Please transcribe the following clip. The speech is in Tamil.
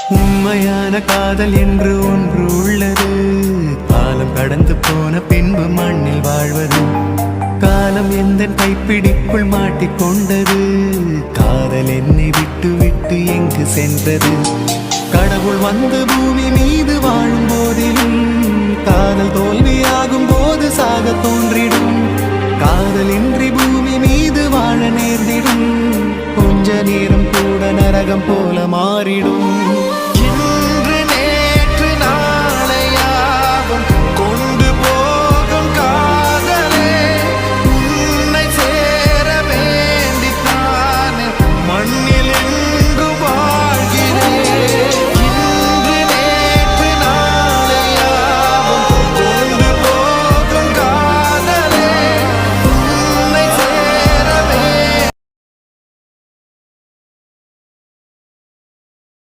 உண்மையான காதல் என்று ஒன்று உள்ளது. காலம் கடந்து போன பின்பு மண்ணில் வாழ்வது. காலம் எந்த கைப்பிடிக்குள் மாட்டிக்கொண்டது. காதல் என்னை விட்டு விட்டு எங்கு சென்றது? கடவுள் வந்து பூமி மீது வாழும் போதிலும் காதல் தோல்வியாகும் போது சாக தோன்றிடும். காதல் இன்றி பூமி மீது வாழ நேர்ந்திடும். கொஞ்ச நேரம் கூட நரகம் போல மாறிடும்.